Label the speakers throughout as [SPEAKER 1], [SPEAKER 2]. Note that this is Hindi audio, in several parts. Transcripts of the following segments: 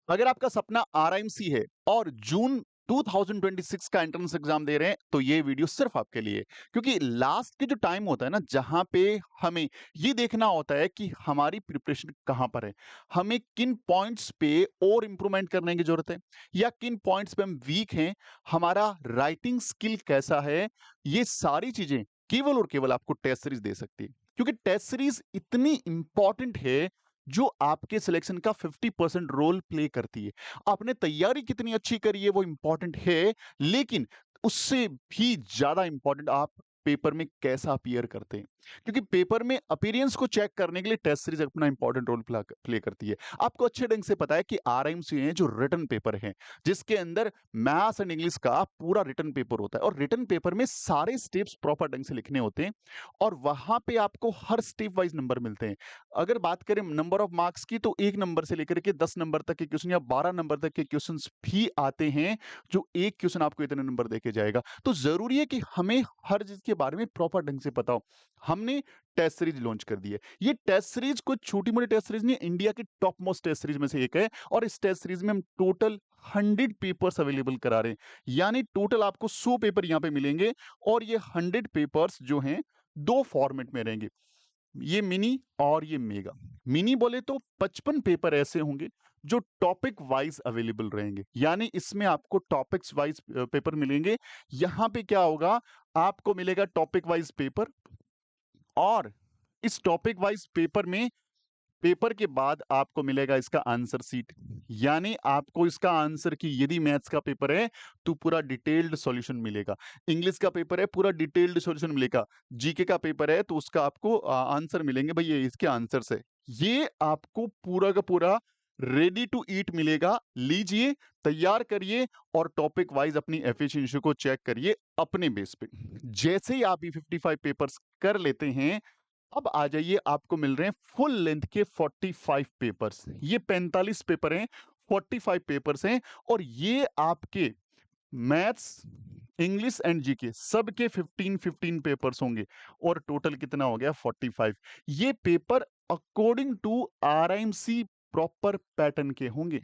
[SPEAKER 1] अगर आपका सपना आरआईएमसी है और जून 2026 का एंट्रेंस एग्जाम दे रहे हैं तो ये वीडियो सिर्फ आपके लिए है। क्योंकि लास्ट के जो टाइम होता है ना, जहां पे हमें ये देखना होता है कि हमारी प्रिपरेशन कहां पर है, हमें किन पॉइंट्स पे और इंप्रूवमेंट करने की जरूरत है या किन पॉइंट्स पे हम वीक हैं, हमारा राइटिंग स्किल कैसा है, ये सारी चीजें केवल और केवल आपको टेस्ट सीरीज दे सकती है। क्योंकि टेस्ट सीरीज इतनी इंपॉर्टेंट है जो आपके सिलेक्शन का 50% रोल प्ले करती है। आपने तैयारी कितनी अच्छी करी है वो इंपॉर्टेंट है, लेकिन उससे भी ज्यादा इंपॉर्टेंट आप पेपर में कैसा अपीयर करते हैं। क्योंकि पेपर में अपीयरेंस को चेक करने के लिए टेस्ट सीरीज अपना इंपॉर्टेंट रोल प्ले करती है। आपको अच्छे ढंग से पता है कि आरआईएमसी है जो रिटन पेपर है, जिसके अंदर मैथ्स एंड इंग्लिश का पूरा रिटन पेपर होता है और रिटन पेपर में सारे स्टेप्स प्रॉपर ढंग से लिखने होते हैं और वहां पे आपको हर स्टेप वाइज नंबर मिलते हैं। अगर बात करें नंबर ऑफ मार्क्स की, तो 1 नंबर से लेकर के 10 नंबर तक के क्वेश्चन या 12 नंबर तक के क्वेश्चंस भी आते हैं, जो एक क्वेश्चन आपको इतने नंबर देके जाएगा। तो जरूरी है कि हमें हर चीज के बारे में प्रॉपर ढंग से पता हो। हमने टेस्ट सीरीज लॉन्च कर दी है। ये टेस्ट सीरीज कोई छोटी मोटी टेस्ट सीरीज नहीं, इंडिया की टॉप मोस्ट टेस्ट सीरीज में से एक है और इस टेस्ट सीरीज में हम टोटल 100 पेपर्स अवेलेबल करा रहे हैं। यानी टोटल आपको 100 पेपर यहां पे मिलेंगे और ये 100 पेपर्स जो हैं दो फॉर्मेट में रहेंगे, ये मिनी और ये मेगा। मिनी बोले तो 55 पेपर ऐसे होंगे जो टॉपिक वाइज अवेलेबल रहेंगे, यानी इसमें आपको टॉपिक्स वाइज पेपर मिलेंगे। यहां पे क्या होगा, आपको मिलेगा टॉपिक वाइज पेपर और इस टॉपिक वाइज पेपर में पेपर के बाद आपको मिलेगा इसका आंसर सीट। यानी आपको इसका आंसर की, यदि मैथ्स का पेपर है तो पूरा डिटेल्ड सॉल्यूशन मिलेगा, इंग्लिश का पेपर है पूरा डिटेल्ड सॉल्यूशन मिलेगा, जीके का पेपर है तो उसका आपको आंसर मिलेंगे, भाई ये इसके आंसर से। ये आपको पूरा का पूरा रेडी टू ईट मिलेगा। लीजिए, तैयार करिए और टॉपिक वाइज अपनी एफिशिएंसी को चेक करिए अपने बेस पे। जैसे ही आप ये 55 पेपर्स कर लेते हैं, अब आ जाइए, आपको मिल रहे हैं फुल लेंथ के 45 पेपर्स। ये 45 पेपर हैं, 45 पेपर्स हैं और ये आपके मैथ्स, इंग्लिश एंड जीके सबके 15-15 पेपर्स होंगे और टोटल कितना हो गया 45। ये paper according to RIMC proper pattern के होंगे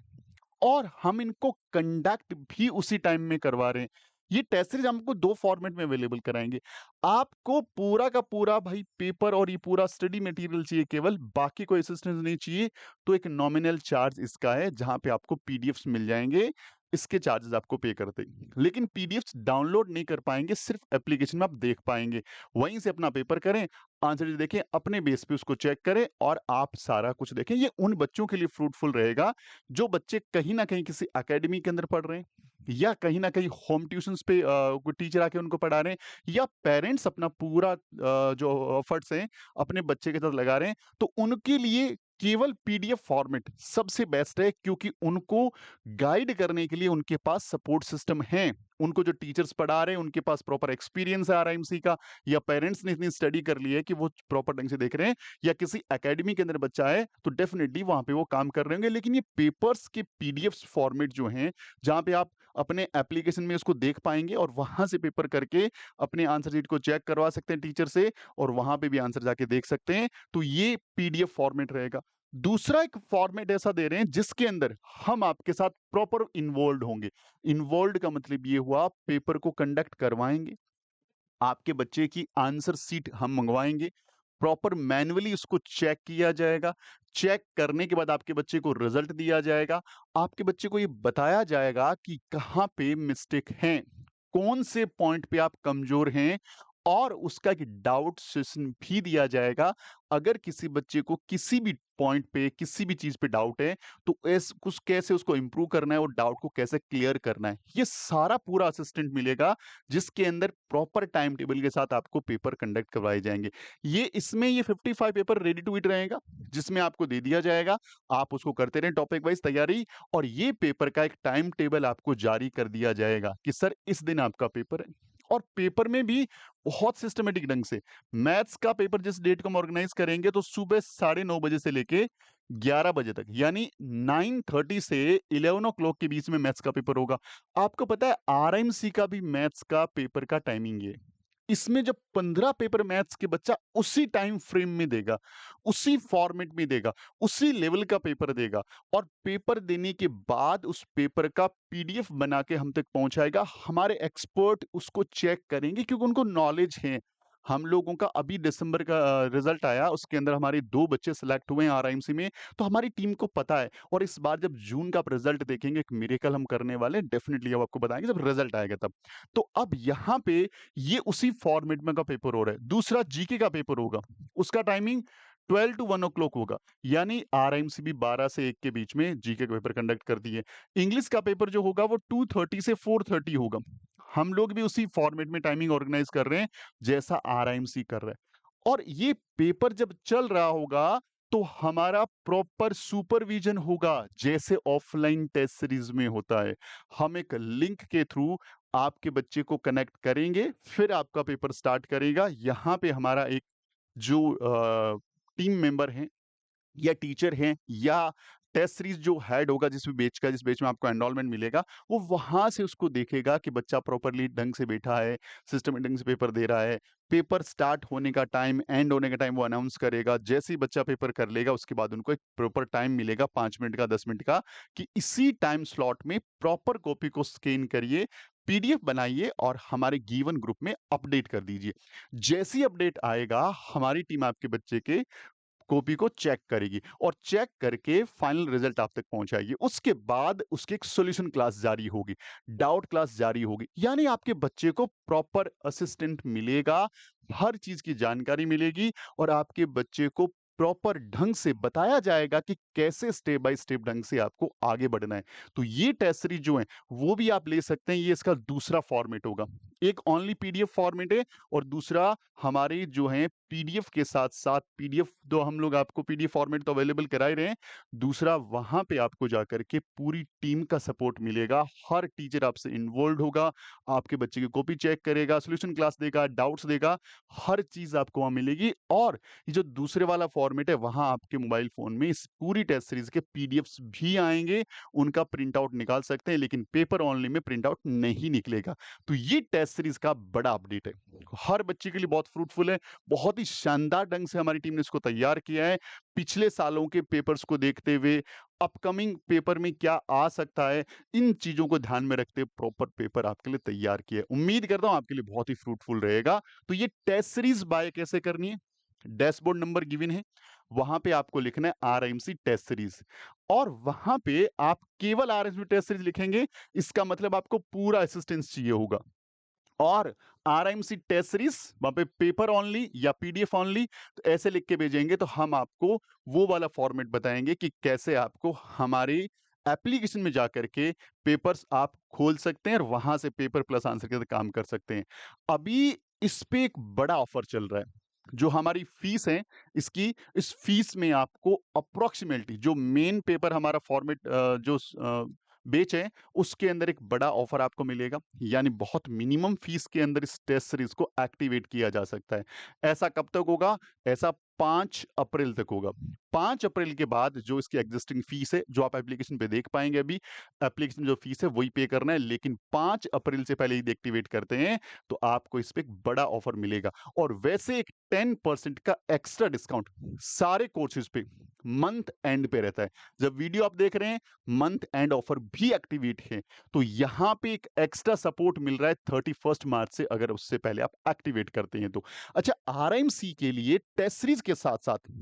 [SPEAKER 1] और हम इनको कंडक्ट भी उसी टाइम में करवा रहे हैं। ये टेस्ट सीरीज हमको दो फॉर्मेट में अवेलेबल कराएंगे। आपको पूरा का पूरा भाई पेपर और ये पूरा स्टडी मटेरियल चाहिए केवल, बाकी कोई असिस्टेंस नहीं चाहिए, तो एक नॉमिनल चार्ज इसका है जहां पे आपको पीडीएफ्स मिल जाएंगे। इसके चार्जेस आपको पे करते हैं, लेकिन पीडीएफ्स डाउनलोड नहीं कर पाएंगे, सिर्फ एप्लीकेशन में आप देख पाएंगे। वहीं से अपना पेपर करें, आंसर देखें, अपने बेस पे उसको चेक करें और आप सारा कुछ देखें। ये उन बच्चों के लिए फ्रूटफुल रहेगा जो बच्चे कहीं ना कहीं किसी एकेडमी के अंदर पढ़ रहे हैं या कहीं ना कहीं होम ट्यूशंस पे कोई टीचर आके उनको पढ़ा रहे हैं या पेरेंट्स अपना पूरा जो एफर्ट्स हैं अपने बच्चे के साथ लगा रहे हैं, तो उनके लिए केवल पीडीएफ फॉर्मेट सबसे बेस्ट है। क्योंकि उनको गाइड करने के लिए उनके पास सपोर्ट सिस्टम है, उनको जो टीचर्स पढ़ा रहे हैं उनके पास प्रॉपर एक्सपीरियंस है आरआईएमसी का, या पेरेंट्स ने इतनी स्टडी कर ली है कि वो प्रॉपर ढंग से देख रहे हैं, या किसी एकेडमी के अंदर बच्चा है तो डेफिनेटली वहां पे वो काम कर रहे होंगे। लेकिन ये पेपर्स के पीडीएफ फॉर्मेट जो हैं, जहां पे आप अपने एप्लीकेशन में उसको देख पाएंगे और वहां से पेपर करके अपने आंसर शीट को चेक करवा सकते हैं टीचर से और वहां पे भी आंसर जाके देख सकते हैं, तो ये पीडीएफ फॉर्मेट रहेगा। दूसरा एक फॉर्मेट ऐसा दे रहे हैं जिसके अंदर हम आपके साथ प्रॉपर इन्वॉल्व होंगे। इन्वॉल्व का मतलब ये हुआ, पेपर को कंडक्ट करवाएंगे, आपके बच्चे की आंसर सीट हम मंगवाएंगे, प्रॉपर मैन्युअली उसको चेक किया जाएगा, चेक करने के बाद आपके बच्चे को रिजल्ट दिया जाएगा, आपके बच्चे को ये बताया जाएगा कि कहां पे मिस्टेक है, कौन से पॉइंट पे आप कमजोर हैं, और उसका एक डाउट सेशन भी दिया जाएगा। अगर किसी बच्चे को किसी भी पॉइंट पे किसी भी चीज पे डाउट है तो कुछ कैसे उसको इंप्रूव करना है और डाउट को कैसे क्लियर करना है, ये सारा पूरा असिस्टेंट मिलेगा, जिसके अंदर प्रॉपर टाइम टेबल के साथ आपको पेपर कंडक्ट करवाए जाएंगे। ये इसमें ये 55 पेपर रेडी टू ईट रहेगा, जिसमें आपको दे दिया जाएगा, आप उसको करते रहें टॉपिक वाइज तैयारी, और ये पेपर का एक टाइम टेबल आपको जारी कर दिया जाएगा कि सर इस दिन आपका पेपर है। और पेपर में भी बहुत सिस्टमेटिक ढंग से, मैथ्स का पेपर जिस डेट को हम ऑर्गेनाइज करेंगे तो सुबह 9:30 बजे से लेके 11 बजे तक, यानी 9:30 से 11 o'clock के बीच में मैथ्स का पेपर होगा। आपको पता है आरएमसी का भी मैथ्स का पेपर का टाइमिंग है इसमें जब 15 पेपर मैथ्स के बच्चा उसी टाइम फ्रेम में देगा, उसी फॉर्मेट में देगा, उसी लेवल का पेपर देगा और पेपर देने के बाद उस पेपर का पीडीएफ बना के हम तक पहुँचाएगा। हमारे एक्सपर्ट उसको चेक करेंगे क्योंकि उनको नॉलेज है। हम लोगों का अभी दिसंबर का रिज़ल्ट आया, उसके अंदर हमारे 2 बच्चे सेलेक्ट हुए हैं आरआईएमसी में, तो हमारी टीम को पता है और इस बार जब जून का आप रिज़ल्ट देखेंगे, एक मिरेकल हम करने वाले हैं, डेफिनिटली अब आपको बताएँगे जब रिज़ल्ट आएगा तब। तो अब यहाँ पे ये उसी फॉर्मेट में का पेपर हो रहा है। दूसरा जीके का पेपर होगा, उसका टाइमिंग 12 टू 1 ओ क्लॉक होगा, यानी आरआईएमसी भी 12 से 1 के बीच में जीके का पेपर कंडक्ट करती है। इंग्लिश का पेपर जो होगा वो 2:30 से 4:30 होगा। हम लोग भी उसी फॉर्मेट में टाइमिंग ऑर्गेनाइज कर रहे हैं, जैसा आरआईएमसी कर रहा है। और ये पेपर जब चल रहा होगा, तो हमारा प्रॉपर सुपरविजन होगा, जैसे ऑफलाइन टेस्ट सीरीज में होता है। हम एक लिंक के थ्रू आपके बच्चे को कनेक्ट करेंगे, फिर आपका पेपर स्टार्ट करेगा। यहाँ पे हमारा एक जो टीम मेंबर हैं या टीचर हैं या टेस्ट सीरीज जो हेड होगा जिस बैच में आपको एनरोलमेंट मिलेगा, वो वहां से उसको देखेगा कि बच्चा प्रॉपरली ढंग से बैठा है, सिस्टम ढंग से पेपर दे रहा है। पेपर स्टार्ट होने का टाइम, एंड होने का टाइम वो अनाउंस करेगा। जैसे ही बच्चा पेपर कर लेगा, उसके बाद उनको एक प्रॉपर टाइम मिलेगा, 5 मिनट का, 10 मिनट का, कि इसी टाइम स्लॉट में प्रॉपर कॉपी को स्कैन करिए, पीडीएफ बनाइए और हमारे गिवन ग्रुप में अपडेट कर दीजिए। जैसे ही अपडेट आएगा, हमारी टीम आपके बच्चे के कॉपी को चेक करेगी और चेक करके फाइनल रिजल्ट आप तक पहुंचाएगी। उसके बाद उसकी एक सॉल्यूशन क्लास जारी होगी, डाउट क्लास जारी होगी, यानी आपके बच्चे को प्रॉपर असिस्टेंट मिलेगा, हर चीज की जानकारी मिलेगी और आपके बच्चे को प्रॉपर ढंग से बताया जाएगा कि कैसे स्टेप बाय स्टेप ढंग से आपको आगे बढ़ना है। तो ये टेस्ट सीरीज जो है वो भी आप ले सकते हैं। ये इसका दूसरा फॉर्मेट होगा। एक ओनली पीडीएफ फॉर्मेट है और दूसरा हमारे जो है पीडीएफ के साथ साथ, पीडीएफ तो हम लोग आपको पीडीएफ फॉर्मेट तो अवेलेबल करा ही रहे हैं, दूसरा वहां पे आपको जाकर के पूरी टीम का सपोर्ट मिलेगा। हर टीचर आपसे इन्वॉल्व होगा, आपके बच्चे की कॉपी चेक करेगा, सोल्यूशन क्लास देगा, डाउट्स देगा, हर चीज आपको वहां मिलेगी। और ये जो दूसरे वाला फॉर्मेट है, वहां आपके मोबाइल फोन में इस पूरी टेस्ट सीरीज के पीडीएफ्स भी आएंगे, उनका प्रिंट आउट निकाल सकते हैं, लेकिन पेपर ओनली में प्रिंट आउट नहीं निकलेगा। तो ये टेस्ट सीरीज का बड़ा अपडेट है, हर बच्चे के लिए बहुत फ्रूटफुल है। बहुत ही शानदार ढंग से हमारी टीम ने इसको तैयार किया है, पिछले सालों के पेपर्स को देखते हुए, अपकमिंग पेपर में क्या आ सकता है, इन चीजों को ध्यान में रखते हुए प्रॉपर पेपर आपके लिए तैयार किया है। उम्मीद करता हूं आपके लिए बहुत ही फ्रूटफुल रहेगा। तो ये टेस्ट सीरीज बाय कैसे करनी है, डैशबोर्ड नंबर गिवन है, वहां पे आपको लिखना है आरएमसी टेस्ट सीरीज और वहां पे आप केवल आरएमसी टेस्ट सीरीज लिखेंगे, इसका मतलब आपको पूरा असिस्टेंस चाहिए होगा। और आरएमसी टेस्ट सीरीज वहां पे पेपर ओनली या पीडीएफ ओनली, तो ऐसे लिख के भेजेंगे तो हम आपको वो वाला फॉर्मेट बताएंगे कि कैसे आपको हमारी एप्लीकेशन में जाकर के पेपर्स आप खोल सकते हैं और वहां से पेपर प्लस आंसर के साथ काम कर सकते हैं। अभी इस पे एक बड़ा ऑफर चल रहा है। जो हमारी फीस है इसकी, इस फीस में आपको अप्रोक्सीमेटली जो मेन पेपर हमारा फॉर्मेट जो बेच है, उसके अंदर एक बड़ा ऑफर आपको मिलेगा, यानी बहुत मिनिमम फीस के अंदर इस टेस्ट सीरीज को एक्टिवेट किया जा सकता है। ऐसा कब तक होगा? ऐसा 5 अप्रैल तक होगा। 5 अप्रैल के बाद जो इसकी एग्जिस्टिंग फीस है, जो आप एप्लीकेशन पे देख पाएंगे, अभी एप्लीकेशन जो फीस है वही पे करना है, लेकिन 5 अप्रैल से पहले यदि एक्टिवेट करते हैं तो आपको इस पे एक बड़ा ऑफर मिलेगा। और वैसे एक 10% का एक्स्ट्रा डिस्काउंट सारे कोर्सेज पे मंथ एंड पे रहता है। जब वीडियो आप देख रहे हैं, मंथ एंड ऑफर भी एक्टिवेट है, तो यहां पे एक एक्स्ट्रा सपोर्ट मिल रहा है 31 मार्च से, अगर उससे पहले आप एक्टिवेट करते हैं तो। अच्छा, आरएमसी के लिए टेस्ट सीरीज के साथ साथ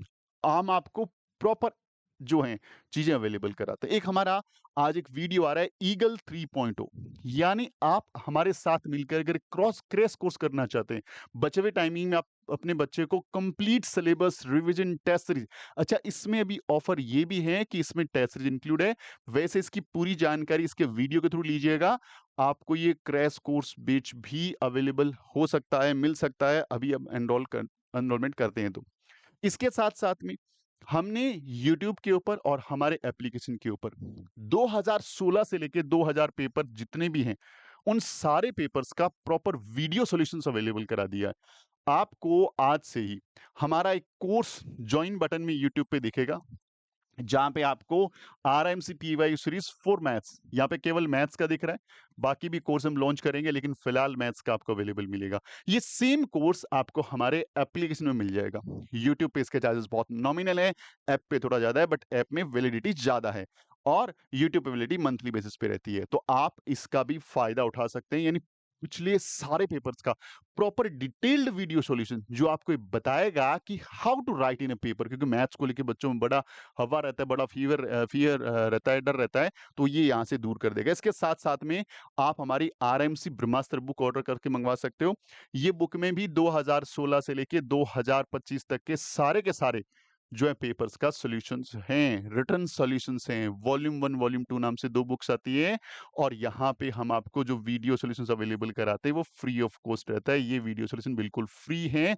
[SPEAKER 1] हम आपको प्रॉपर जो है चीजें अवेलेबल कराते हैं। एक हमारा आज एक वीडियो आ रहा है ईगल 3.0, यानी आप हमारे साथ मिलकर अगर क्रॉस क्रैश कोर्स करना चाहते हैं, बचे हुए टाइमिंग में आप अपने बच्चे को complete syllabus revision test series. अच्छा, इसमें अभी ऑफर ये भी है कि इसमें टेस्ट सीरीज इंक्लूड है। वैसे इसकी पूरी जानकारी इसके वीडियो के थ्रू लीजिएगा, आपको ये क्रैश कोर्स बैच भी अवेलेबल हो सकता है, मिल सकता है, अभी अब एनरोलमेंट करते हैं तो। इसके साथ साथ में हमने YouTube के ऊपर और हमारे एप्लीकेशन के ऊपर 2016 से लेके 2000 पेपर जितने भी हैं, उन सारे पेपर्स का प्रॉपर वीडियो सॉल्यूशंस अवेलेबल करा दिया है। आपको आज से ही हमारा एक कोर्स ज्वाइन बटन में YouTube पे दिखेगा, जहाँ पे आपको RMC PY series for maths, यहाँ पे केवल मैथ्स का दिख रहा है, बाकी भी कोर्स हम लॉन्च करेंगे लेकिन फिलहाल मैथ्स का आपको अवेलेबल मिलेगा। ये सेम कोर्स आपको हमारे एप्लीकेशन में मिल जाएगा। यूट्यूब पे इसके चार्जेस बहुत नॉमिनल है, ऐप पे थोड़ा ज़्यादा है, बट ऐप में वैलिडिटी ज़्यादा है और यूट्यूब पे वैलिडिटी मंथली बेसिस पे रहती है। तो आप इसका भी फ़ायदा उठा सकते हैं, यानी पिछले सारे पेपर्स का प्रॉपर डिटेल्ड वीडियो सॉल्यूशन जो आपको ये बताएगा कि how to write in a paper, क्योंकि मैथ्स को लेके बच्चों में बड़ा हवा रहता है, बड़ा फ़ियर रहता है, डर रहता है, तो ये यहाँ से दूर कर देगा। इसके साथ-साथ में आप हमारी आरएमसी ब्रह्मास्त्र बुक ऑर्डर करके मँगवा सकते हो। ये बुक में भी 2016 से लेके 2025 तक के सारे जो है पेपर्स का सॉल्यूशंस हैं, रिटन सॉल्यूशंस हैं। वॉल्यूम 1, वॉल्यूम 2 नाम से 2 बुक्स आती है और यहाँ पे हम आपको जो वीडियो सॉल्यूशंस अवेलेबल कराते हैं, वो फ्री ऑफ कॉस्ट रहता है। ये वीडियो सॉल्यूशन बिल्कुल फ्री हैं।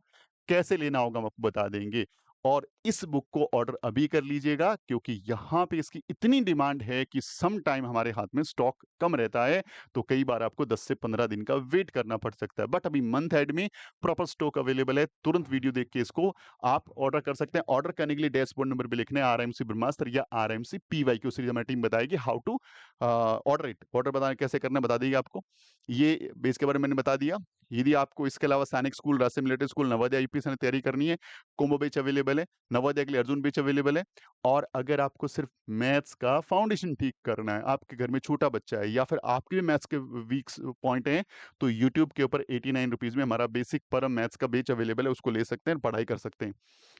[SPEAKER 1] कैसे लेना होगा हम आपको बता देंगे। और इस बुक को ऑर्डर अभी कर लीजिएगा क्योंकि यहाँ पे इसकी इतनी डिमांड है कि सम टाइम हमारे हाथ में स्टॉक कम रहता है, तो कई बार आपको 10 से 15 दिन का वेट करना पड़ सकता है। बट अभी मंथ एंड में प्रॉपर स्टॉक अवेलेबल है, तुरंत वीडियो देख के इसको आप ऑर्डर कर सकते हैं। ऑर्डर करने के लिए डैशबोर्ड नंबर पे लिखना है आरएमसी ब्रह्मास्त्र या आरएमसी पीवाईक्यू सीरीज, हमारी टीम बताएगी how to order it. Order बताना कैसे करना है बता देगी आपको। ये बेस के बारे में मैंने बता दिया। यदि आपको इसके अलावा सैनिक स्कूल, राजकीय मिलिट्री स्कूल, नवोदय यूपीएससी की तैयारी करनी है, कोम्बो बैच अवेलेबल है, नवोदय के लिए अर्जुन बैच अवेलेबल है। और अगर आपको सिर्फ मैथ्स का फाउंडेशन ठीक करना है, आपके घर में छोटा बच्चा है या फिर आपके भी मैथ्स के वीक पॉइंट हैं, तो यूट्यूब के ऊपर 89 रुपीज़ में हमारा बेसिक परम मैथ्स का बैच अवेलेबल है, उसको ले सकते हैं, पढ़ाई कर सकते हैं।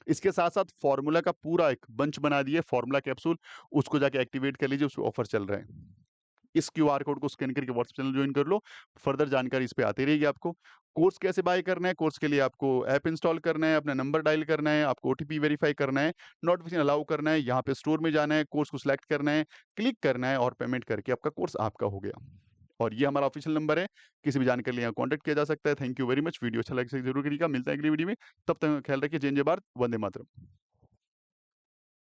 [SPEAKER 1] इसके साथ-साथ फार्मूला का पूरा एक बंच बना दिए, फार्मूला कैप्सूल, उसको जाके एक्टिवेट कर लीजिए, उसपे ऑफर चल रहा है। इस क्यूआर कोड को स्कैन करके व्हाट्सएप चैनल ज्वाइन कर लो। फर्दर जानकारी इस पे आती रहेगी आपको। कोर्स कैसे बाय करना है, कोर्स के लिए आपको ऐप इंस्टॉल करना है, अपना नंबर डायल करना है, आपको ओटीपी वेरीफाई करना है, नोटिफिकेशन अलाउ करना है, यहाँ पे स्टोर में जाना है, कोर्स को सिलेक्ट करना है, क्लिक करना है और पेमेंट करके आपका कोर्स आपका हो गया। और ये हमारा ऑफिशियल नंबर है, किसी भी जानकारी के लिए यहाँ कॉन्टैक्ट किया जा सकता है। Thank you very much. Video अच्छा लगे तो जरूर करिएगा। मिलते हैं अगली वीडियो में, तब तक ख्याल रखिए। जय हिंद, जय भारत, वंदे मातरम।